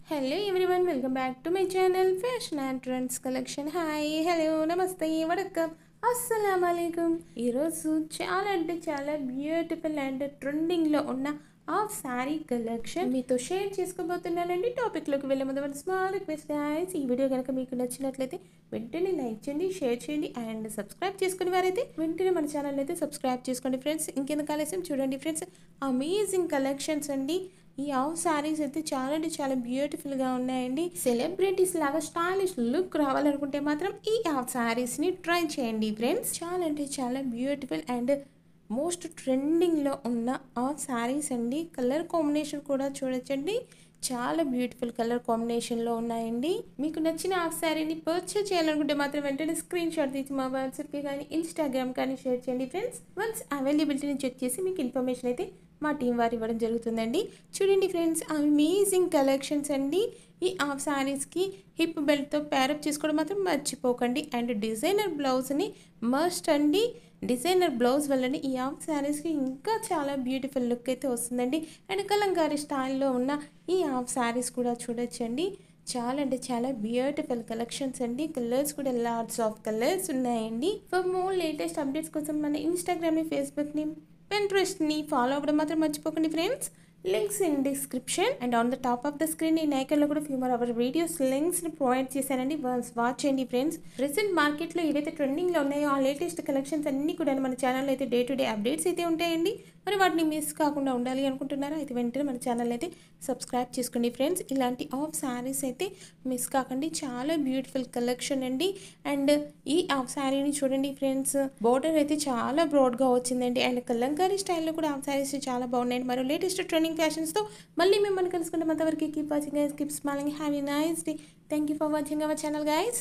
Hello everyone, welcome back to my channel Fashion and Trends Collection. Hi, hello, namaste, vadakkam, assalamu alaikum. ఈ రోజు చాలా అంటే చాలా beautiful and trending లో ఉన్న హాఫ్ సారీ కలెక్షన్ మీతో షేర్ చేసుకోబోతున్నానండి. టాపిక్ లోకి వెళ్ళే ముందు మన స్మాల్ రిక్వెస్ట్ గైస్, ఈ వీడియో కనుక మీకు నచ్చినట్లయితే వెంటనే లైక్ చేయండి, షేర్ చేయండి అండ్ సబ్స్క్రైబ్ చేసుకునే వారైతే వెంటనే మన ఛానల్ అయితే సబ్స్క్రైబ్ చేసుకోండి ఫ్రెండ్స్. ఇంకెందుకు ఆలస్యం, చూడండి ఫ్రెండ్స్, అమేజింగ్ కలెక్షన్స్ అండి. ఈ హాఫ్ సారీస్ అయితే చాలా అంటే చాలా బ్యూటిఫుల్గా ఉన్నాయండి. సెలబ్రిటీస్ లాగా స్టైలిష్ లుక్ రావాలనుకుంటే మాత్రం ఈ హాఫ్ సారీస్ని ట్రై చేయండి ఫ్రెండ్స్. చాలా అంటే చాలా బ్యూటిఫుల్ అండ్ మోస్ట్ ట్రెండింగ్లో ఉన్న హాఫ్ సారీస్ అండి. కలర్ కాంబినేషన్ కూడా చూడొచ్చండి, చాలా బ్యూటిఫుల్ కలర్ కాంబినేషన్లో ఉన్నాయండి. మీకు నచ్చిన హాఫ్ శారీని పర్చేస్ చేయాలనుకుంటే మాత్రం వెంటనే స్క్రీన్ షాట్ తీసి మా వాట్సాప్కి కానీ ఇన్స్టాగ్రామ్ కానీ షేర్ చేయండి ఫ్రెండ్స్. వన్స్ అవైలబిలిటీని చెక్ చేసి మీకు ఇన్ఫర్మేషన్ అయితే మా టీం వారు ఇవ్వడం జరుగుతుందండి. చూడండి ఫ్రెండ్స్, అమేజింగ్ కలెక్షన్స్ అండి. ఈ హాఫ్ శారీస్కి హిప్ బెల్ట్తో ప్యారప్ చేసుకోవడం మాత్రం మర్చిపోకండి. అండ్ డిజైనర్ బ్లౌజ్ని మస్ట్ అండి. డిజైనర్ బ్లౌజ్ వల్లనే ఈ హాఫ్ శారీస్కి ఇంకా చాలా బ్యూటిఫుల్ లుక్ అయితే వస్తుందండి. అండ్ కలంకారీ స్టైల్లో ఉన్న ఈ హాఫ్ శారీస్ కూడా చూడొచ్చండి. చాలా అంటే చాలా బ్యూటిఫుల్ కలెక్షన్స్ అండి. కలర్స్ కూడా లాట్స్ ఆఫ్ కలర్స్ ఉన్నాయండి. ఫర్ మోర్ లేటెస్ట్ అప్డేట్స్ కోసం మన ఇన్స్టాగ్రామ్ని, ఫేస్బుక్ని, పింట్రెస్ట్ని ఫాలో అవ్వడం మాత్రం మర్చిపోకండి friends. Links in description and on the top of the screen ఈ ఐకాన్లో కూడా ఫ్యూ మోర్ అవర్ వీడియోస్ లింక్స్ని ప్రొవైడ్ చేశానండి. వన్స్ వాచ్ చేయండి ఫ్రెండ్స్. ప్రెసెంట్ మార్కెట్లో ఏవైతే ట్రెండింగ్లో ఉన్నాయో ఆ లేటెస్ట్ కలెక్షన్స్ అన్నీ కూడా మన ఛానల్లో అయితే డే టు డే అప్డేట్స్ అయితే ఉంటాయండి. మరి వాటిని మిస్ కాకుండా ఉండాలి అనుకుంటున్నారా అయితే వెంటనే మన ఛానల్ అయితే సబ్స్క్రైబ్ చేసుకోండి ఫ్రెండ్స్. ఇలాంటి హాఫ్ శారీస్ అయితే మిస్ కాకండి, చాలా బ్యూటిఫుల్ కలెక్షన్ అండి. అండ్ ఈ హాఫ్ శారీని చూడండి ఫ్రెండ్స్, బోర్డర్ అయితే చాలా బ్రాడ్గా వచ్చిందండి. అండ్ కలంకారీ స్టైల్లో కూడా హాఫ్ శారీస్ చాలా బాగున్నాయండి. మరో లేటెస్ట్ ట్రెండింగ్ ఫ్యాషన్స్తో మళ్ళీ మిమ్మల్ని కలుసుకుంటాం. అంతవరకు keep watching guys, keep smiling, have a nice day. Thank you for watching our channel guys.